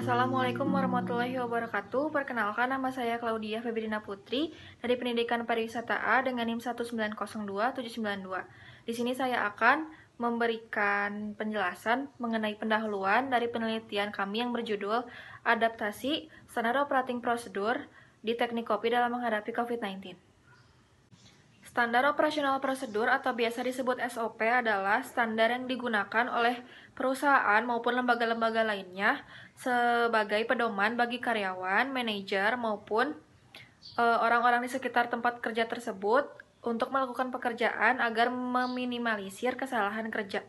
Assalamualaikum warahmatullahi wabarakatuh. Perkenalkan, nama saya Claudia Febrina Putri dari Pendidikan Pariwisata A dengan NIM 1902792. Di sini saya akan memberikan penjelasan mengenai pendahuluan dari penelitian kami yang berjudul Adaptasi Standar Operating Procedure di Teknik Kopi dalam menghadapi COVID-19. Standar Operasional Prosedur atau biasa disebut SOP adalah standar yang digunakan oleh perusahaan maupun lembaga-lembaga lainnya sebagai pedoman bagi karyawan, manajer, maupun orang-orang di sekitar tempat kerja tersebut untuk melakukan pekerjaan agar meminimalisir kesalahan kerja.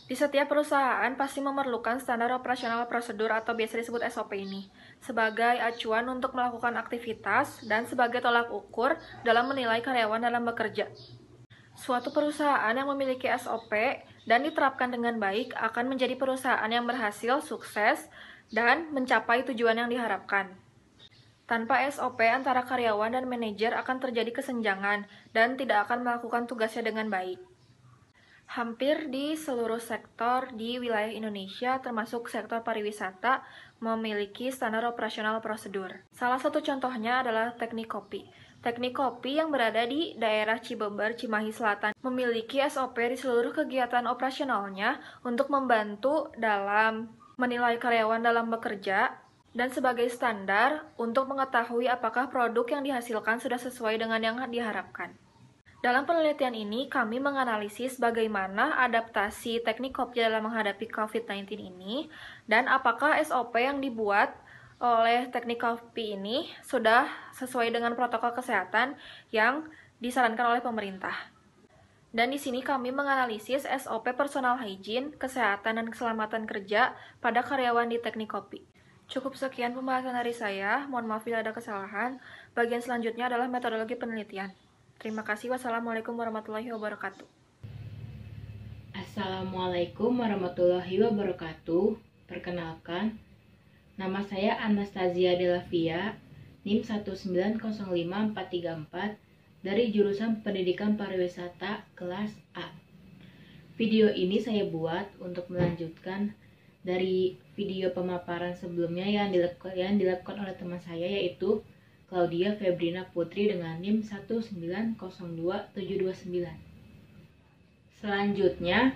Di setiap perusahaan pasti memerlukan standar operasional prosedur atau biasa disebut SOP ini sebagai acuan untuk melakukan aktivitas dan sebagai tolak ukur dalam menilai karyawan dalam bekerja. Suatu perusahaan yang memiliki SOP dan diterapkan dengan baik akan menjadi perusahaan yang berhasil, sukses, dan mencapai tujuan yang diharapkan. Tanpa SOP antara karyawan dan manajer akan terjadi kesenjangan dan tidak akan melakukan tugasnya dengan baik. Hampir di seluruh sektor di wilayah Indonesia, termasuk sektor pariwisata, memiliki standar operasional prosedur. Salah satu contohnya adalah Teknik Kopi. Teknik Kopi yang berada di daerah Cibeber, Cimahi Selatan, memiliki SOP di seluruh kegiatan operasionalnya untuk membantu dalam menilai karyawan dalam bekerja dan sebagai standar untuk mengetahui apakah produk yang dihasilkan sudah sesuai dengan yang diharapkan. Dalam penelitian ini, kami menganalisis bagaimana adaptasi teknik kopi dalam menghadapi COVID-19 ini dan apakah SOP yang dibuat oleh teknik kopi ini sudah sesuai dengan protokol kesehatan yang disarankan oleh pemerintah. Dan di sini kami menganalisis SOP personal hygiene, kesehatan dan keselamatan kerja pada karyawan di teknik kopi. Cukup sekian pembahasan dari saya, mohon maaf bila ada kesalahan. Bagian selanjutnya adalah metodologi penelitian. Terima kasih. Wassalamualaikum warahmatullahi wabarakatuh. Assalamualaikum warahmatullahi wabarakatuh. Perkenalkan, nama saya Anastasia Delavia, NIM 1905434 dari jurusan Pendidikan Pariwisata kelas A. Video ini saya buat untuk melanjutkan dari video pemaparan sebelumnya yang dilakukan oleh teman saya, yaitu Claudia Febrina Putri dengan NIM 1902729. Selanjutnya,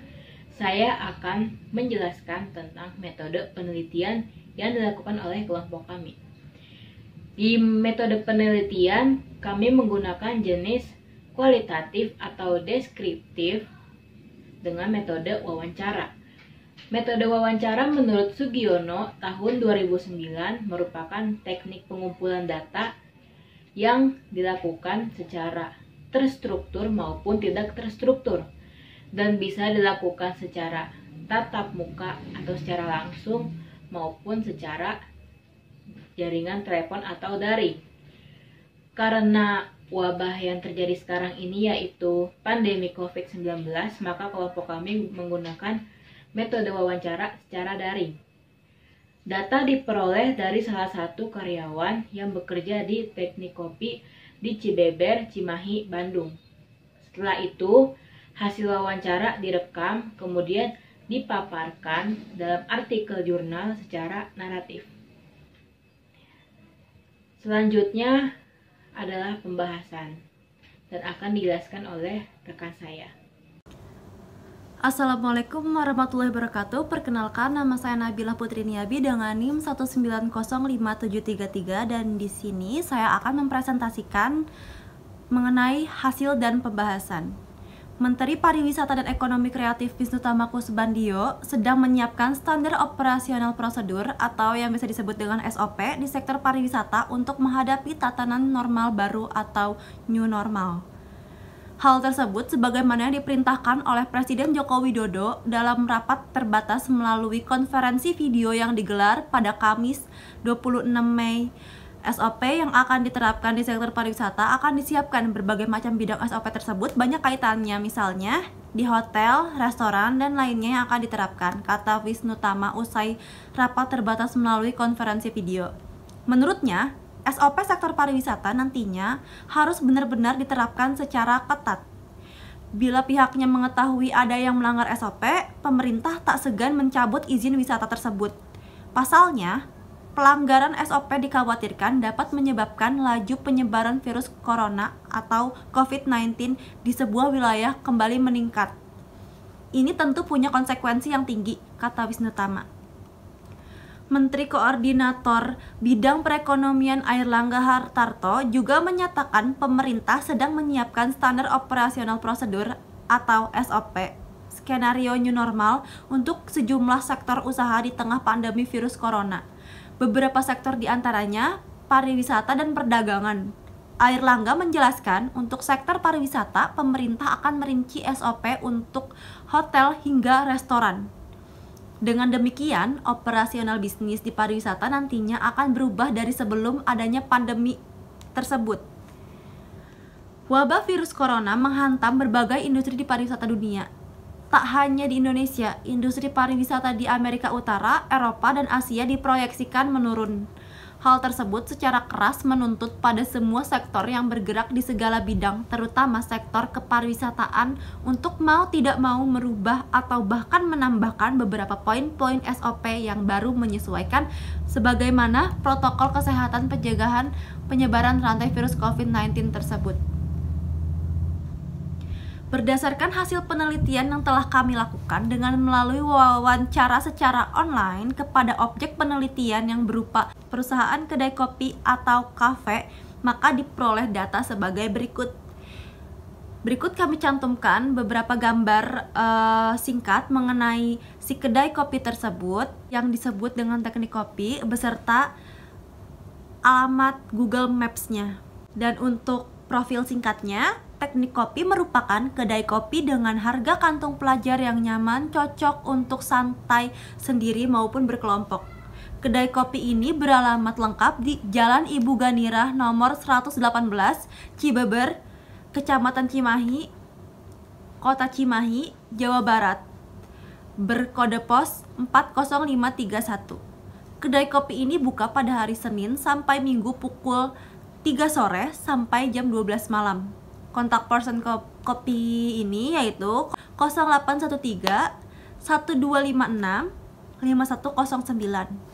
saya akan menjelaskan tentang metode penelitian yang dilakukan oleh kelompok kami. Di metode penelitian, kami menggunakan jenis kualitatif atau deskriptif dengan metode wawancara. Metode wawancara menurut Sugiono tahun 2009 merupakan teknik pengumpulan data yang dilakukan secara terstruktur maupun tidak terstruktur dan bisa dilakukan secara tatap muka atau secara langsung maupun secara jaringan telepon atau daring. Karena wabah yang terjadi sekarang ini yaitu pandemi COVID-19, maka kelompok kami menggunakan metode wawancara secara daring. Data diperoleh dari salah satu karyawan yang bekerja di Teknik Kopi di Cibeber, Cimahi, Bandung. Setelah itu, hasil wawancara direkam, kemudian dipaparkan dalam artikel jurnal secara naratif. Selanjutnya adalah pembahasan dan akan dijelaskan oleh rekan saya. Assalamualaikum warahmatullahi wabarakatuh. Perkenalkan, nama saya Nabila Putri Niabi dengan NIM 1905733 dan di sini saya akan mempresentasikan mengenai hasil dan pembahasan. Menteri Pariwisata dan Ekonomi Kreatif Wisnu Thamaka Subandyo sedang menyiapkan standar operasional prosedur atau yang bisa disebut dengan SOP di sektor pariwisata untuk menghadapi tatanan normal baru atau new normal. Hal tersebut sebagaimana diperintahkan oleh Presiden Joko Widodo dalam rapat terbatas melalui konferensi video yang digelar pada Kamis 26 Mei. SOP yang akan diterapkan di sektor pariwisata akan disiapkan berbagai macam bidang SOP tersebut banyak kaitannya, misalnya di hotel, restoran, dan lainnya yang akan diterapkan, kata Wisnu Tama usai rapat terbatas melalui konferensi video. Menurutnya, SOP sektor pariwisata nantinya harus benar-benar diterapkan secara ketat. Bila pihaknya mengetahui ada yang melanggar SOP, pemerintah tak segan mencabut izin wisata tersebut. Pasalnya, pelanggaran SOP dikhawatirkan dapat menyebabkan laju penyebaran virus corona atau COVID-19 di sebuah wilayah kembali meningkat. Ini tentu punya konsekuensi yang tinggi, kata Wisnu Tama. Menteri Koordinator Bidang Perekonomian Airlangga Hartarto juga menyatakan pemerintah sedang menyiapkan standar operasional prosedur atau SOP, skenario new normal untuk sejumlah sektor usaha di tengah pandemi virus corona. Beberapa sektor diantaranya pariwisata dan perdagangan. Airlangga menjelaskan untuk sektor pariwisata, pemerintah akan merinci SOP untuk hotel hingga restoran. Dengan demikian, operasional bisnis di pariwisata nantinya akan berubah dari sebelum adanya pandemi tersebut. Wabah virus corona menghantam berbagai industri di pariwisata dunia. Tak hanya di Indonesia, industri pariwisata di Amerika Utara, Eropa, dan Asia diproyeksikan menurun. Hal tersebut secara keras menuntut pada semua sektor yang bergerak di segala bidang, terutama sektor kepariwisataan, untuk mau tidak mau merubah atau bahkan menambahkan beberapa poin-poin SOP yang baru menyesuaikan sebagaimana protokol kesehatan pencegahan penyebaran rantai virus COVID-19 tersebut. Berdasarkan hasil penelitian yang telah kami lakukan dengan melalui wawancara secara online kepada objek penelitian yang berupa perusahaan kedai kopi atau kafe, maka diperoleh data sebagai berikut. Berikut kami cantumkan beberapa gambar singkat mengenai si kedai kopi tersebut yang disebut dengan teknik kopi beserta alamat Google Maps-nya. Dan untuk profil singkatnya, teknik kopi merupakan kedai kopi dengan harga kantung pelajar yang nyaman, cocok untuk santai sendiri maupun berkelompok. Kedai kopi ini beralamat lengkap di Jalan Ibu Ganirah nomor 118, Cibeber, Kecamatan Cimahi, Kota Cimahi, Jawa Barat. Berkode pos 40531. Kedai kopi ini buka pada hari Senin sampai Minggu pukul 3 sore sampai jam 12 malam. Kontak person kopi ini yaitu 0813 1256 5109.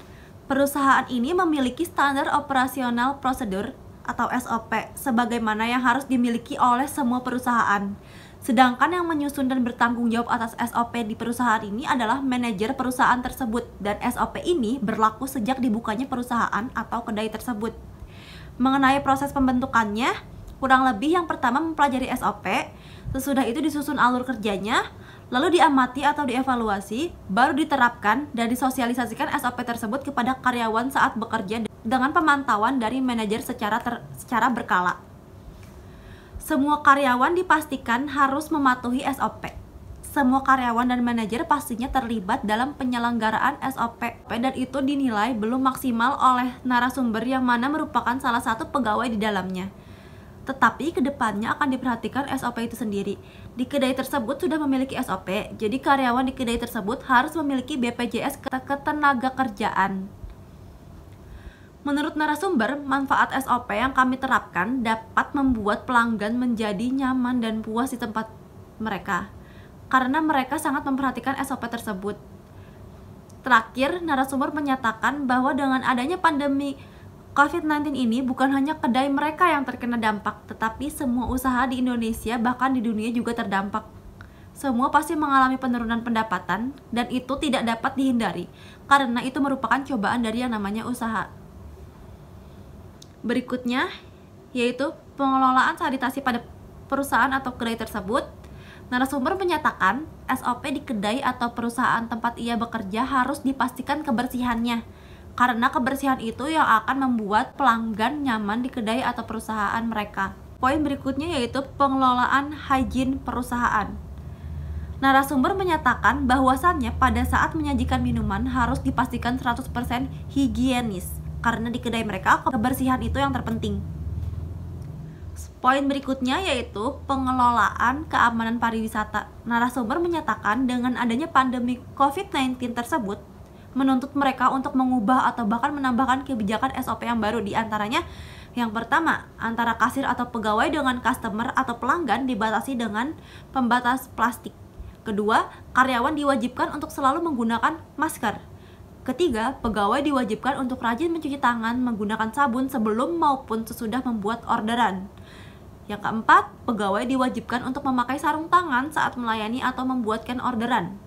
Perusahaan ini memiliki standar operasional prosedur atau SOP sebagaimana yang harus dimiliki oleh semua perusahaan. Sedangkan yang menyusun dan bertanggung jawab atas SOP di perusahaan ini adalah manajer perusahaan tersebut, dan SOP ini berlaku sejak dibukanya perusahaan atau kedai tersebut. Mengenai proses pembentukannya, kurang lebih yang pertama mempelajari SOP, sesudah itu disusun alur kerjanya, lalu diamati atau dievaluasi, baru diterapkan dan disosialisasikan SOP tersebut kepada karyawan saat bekerja dengan pemantauan dari manajer secara berkala. Semua karyawan dipastikan harus mematuhi SOP. Semua karyawan dan manajer pastinya terlibat dalam penyelenggaraan SOP dan itu dinilai belum maksimal oleh narasumber yang mana merupakan salah satu pegawai di dalamnya. Tetapi kedepannya akan diperhatikan SOP itu sendiri. Di kedai tersebut sudah memiliki SOP, jadi karyawan di kedai tersebut harus memiliki BPJS Ketenagakerjaan. Menurut narasumber, manfaat SOP yang kami terapkan dapat membuat pelanggan menjadi nyaman dan puas di tempat mereka, karena mereka sangat memperhatikan SOP tersebut. Terakhir, narasumber menyatakan bahwa dengan adanya pandemi COVID-19 ini bukan hanya kedai mereka yang terkena dampak, tetapi semua usaha di Indonesia bahkan di dunia juga terdampak. Semua pasti mengalami penurunan pendapatan dan itu tidak dapat dihindari karena itu merupakan cobaan dari yang namanya usaha. Berikutnya yaitu pengelolaan sanitasi pada perusahaan atau kedai tersebut. Narasumber menyatakan SOP di kedai atau perusahaan tempat ia bekerja harus dipastikan kebersihannya, karena kebersihan itu yang akan membuat pelanggan nyaman di kedai atau perusahaan mereka. Poin berikutnya yaitu pengelolaan hygiene perusahaan. Narasumber menyatakan bahwasannya pada saat menyajikan minuman harus dipastikan 100% higienis, karena di kedai mereka kebersihan itu yang terpenting. Poin berikutnya yaitu pengelolaan keamanan pariwisata. Narasumber menyatakan dengan adanya pandemi COVID-19 tersebut menuntut mereka untuk mengubah atau bahkan menambahkan kebijakan SOP yang baru. Di antaranya yang pertama, antara kasir atau pegawai dengan customer atau pelanggan dibatasi dengan pembatas plastik. Kedua, karyawan diwajibkan untuk selalu menggunakan masker. Ketiga, pegawai diwajibkan untuk rajin mencuci tangan menggunakan sabun sebelum maupun sesudah membuat orderan. Yang keempat, pegawai diwajibkan untuk memakai sarung tangan saat melayani atau membuatkan orderan.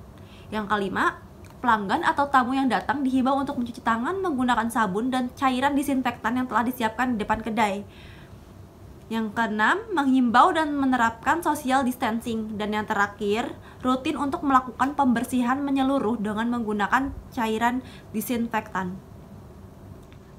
Yang kelima, pelanggan atau tamu yang datang dihimbau untuk mencuci tangan menggunakan sabun dan cairan disinfektan yang telah disiapkan di depan kedai. Yang keenam, menghimbau dan menerapkan social distancing. Dan yang terakhir, rutin untuk melakukan pembersihan menyeluruh dengan menggunakan cairan disinfektan.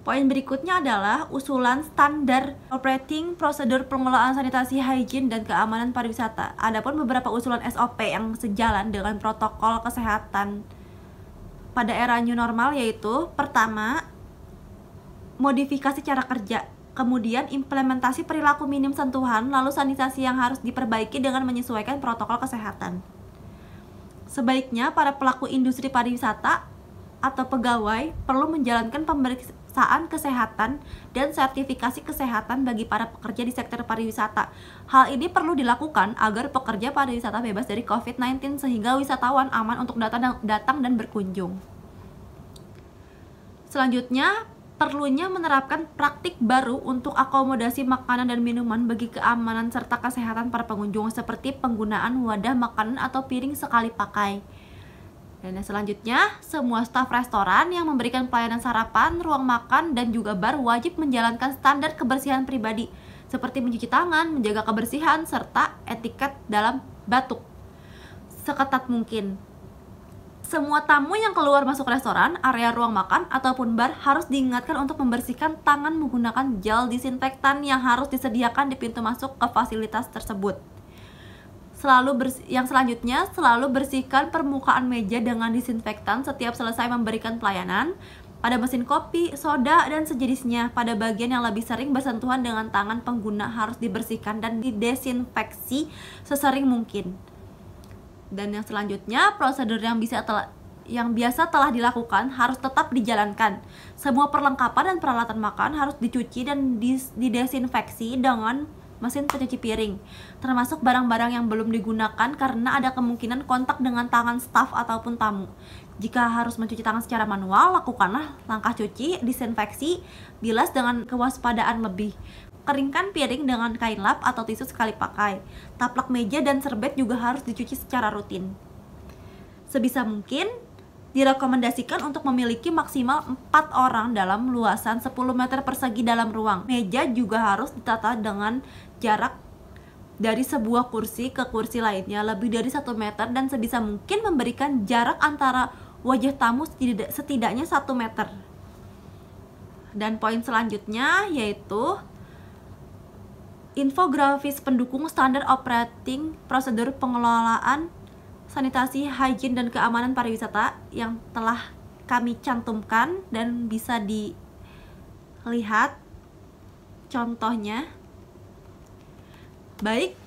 Poin berikutnya adalah usulan standar operating prosedur pengelolaan sanitasi, hygiene, dan keamanan pariwisata. Adapun beberapa usulan SOP yang sejalan dengan protokol kesehatan pada era new normal yaitu: pertama, modifikasi cara kerja. Kemudian implementasi perilaku minim sentuhan, lalu sanitasi yang harus diperbaiki dengan menyesuaikan protokol kesehatan. Sebaiknya para pelaku industri pariwisata atau pegawai perlu menjalankan pemeriksaan kesehatan dan sertifikasi kesehatan bagi para pekerja di sektor pariwisata. Hal ini perlu dilakukan agar pekerja pariwisata bebas dari COVID-19 sehingga wisatawan aman untuk datang dan berkunjung. Selanjutnya, perlunya menerapkan praktik baru untuk akomodasi makanan dan minuman bagi keamanan serta kesehatan para pengunjung, seperti penggunaan wadah makanan atau piring sekali pakai. Dan yang selanjutnya, semua staf restoran yang memberikan pelayanan sarapan, ruang makan, dan juga bar wajib menjalankan standar kebersihan pribadi, seperti mencuci tangan, menjaga kebersihan, serta etiket dalam batuk seketat mungkin. Semua tamu yang keluar masuk restoran, area ruang makan, ataupun bar harus diingatkan untuk membersihkan tangan menggunakan gel disinfektan yang harus disediakan di pintu masuk ke fasilitas tersebut. Yang selanjutnya, selalu bersihkan permukaan meja dengan disinfektan setiap selesai memberikan pelayanan. Pada mesin kopi, soda, dan sejenisnya, pada bagian yang lebih sering bersentuhan dengan tangan pengguna harus dibersihkan dan didesinfeksi sesering mungkin. Dan yang selanjutnya, prosedur yang biasa telah dilakukan harus tetap dijalankan. Semua perlengkapan dan peralatan makan harus dicuci dan didesinfeksi dengan mesin pencuci piring, termasuk barang-barang yang belum digunakan karena ada kemungkinan kontak dengan tangan staf ataupun tamu. Jika harus mencuci tangan secara manual, lakukanlah langkah cuci, disinfeksi, bilas dengan kewaspadaan lebih. Keringkan piring dengan kain lap atau tisu sekali pakai. Taplak meja dan serbet juga harus dicuci secara rutin. Sebisa mungkin, direkomendasikan untuk memiliki maksimal 4 orang dalam luasan 10 meter persegi dalam ruang. Meja juga harus ditata dengan jarak dari sebuah kursi ke kursi lainnya lebih dari 1 meter dan sebisa mungkin memberikan jarak antara wajah tamu setidaknya 1 meter. Dan poin selanjutnya yaitu infografis pendukung standar operating prosedur pengelolaan sanitasi, hygiene, dan keamanan pariwisata yang telah kami cantumkan dan bisa dilihat contohnya. Baik,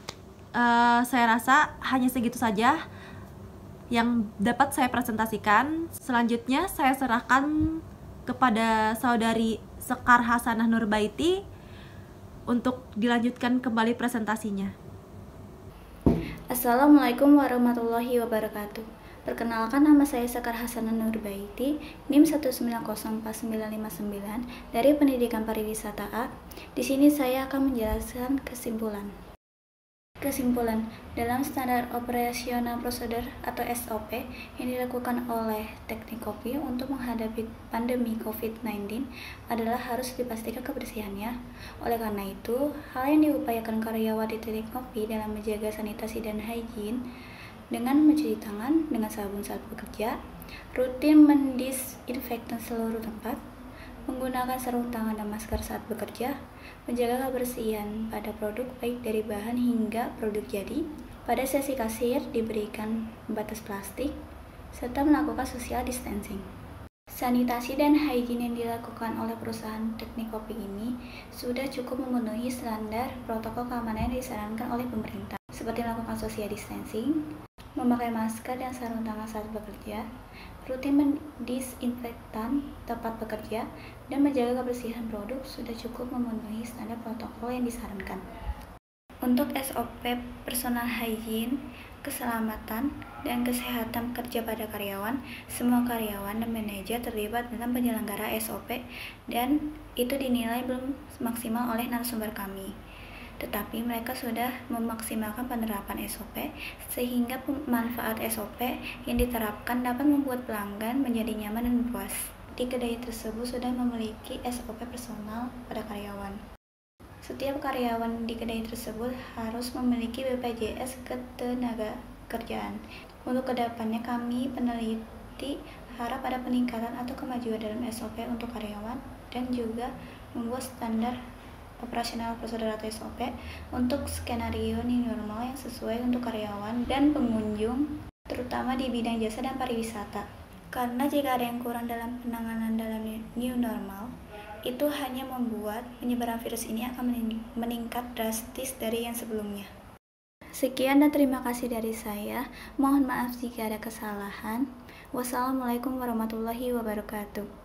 saya rasa hanya segitu saja yang dapat saya presentasikan. Selanjutnya saya serahkan kepada saudari Sekar Hasanah Nurbaiti untuk dilanjutkan kembali presentasinya. Assalamualaikum warahmatullahi wabarakatuh. Perkenalkan, nama saya Sekar Hasanah Nurbaiti, NIM 1904959 dari Pendidikan Pariwisata A. Di sini saya akan menjelaskan kesimpulan. Dalam standar operasional prosedur atau SOP yang dilakukan oleh Teknik Kopi untuk menghadapi pandemi COVID-19 adalah harus dipastikan kebersihannya. Oleh karena itu, hal yang diupayakan karyawan di Teknik Kopi dalam menjaga sanitasi dan hygiene dengan mencuci tangan dengan sabun saat bekerja, rutin mendisinfektan seluruh tempat, menggunakan sarung tangan dan masker saat bekerja, menjaga kebersihan pada produk baik dari bahan hingga produk jadi. Pada sesi kasir diberikan batas plastik, serta melakukan social distancing. Sanitasi dan hygiene yang dilakukan oleh perusahaan Teknik Kopi ini sudah cukup memenuhi standar protokol keamanan yang disarankan oleh pemerintah, seperti melakukan social distancing, memakai masker dan sarung tangan saat bekerja, rutin mendisinfektan tempat bekerja, dan menjaga kebersihan produk sudah cukup memenuhi standar protokol yang disarankan. Untuk SOP personal hygiene keselamatan dan kesehatan kerja pada karyawan. Semua karyawan dan manajer terlibat dalam penyelenggara SOP dan itu dinilai belum maksimal oleh narasumber kami. Tetapi mereka sudah memaksimalkan penerapan SOP sehingga manfaat SOP yang diterapkan dapat membuat pelanggan menjadi nyaman dan puas. Di kedai tersebut sudah memiliki SOP personal pada karyawan. Setiap karyawan di kedai tersebut harus memiliki BPJS Ketenagakerjaan. Untuk kedepannya kami peneliti harap ada peningkatan atau kemajuan dalam SOP untuk karyawan dan juga membuat standar operasional prosedur atau SOP untuk skenario new normal yang sesuai untuk karyawan dan pengunjung, terutama di bidang jasa dan pariwisata. Karena jika ada yang kurang dalam penanganan dalam new normal, itu hanya membuat penyebaran virus ini akan meningkat drastis dari yang sebelumnya. Sekian dan terima kasih dari saya. Mohon maaf jika ada kesalahan. Wassalamualaikum warahmatullahi wabarakatuh.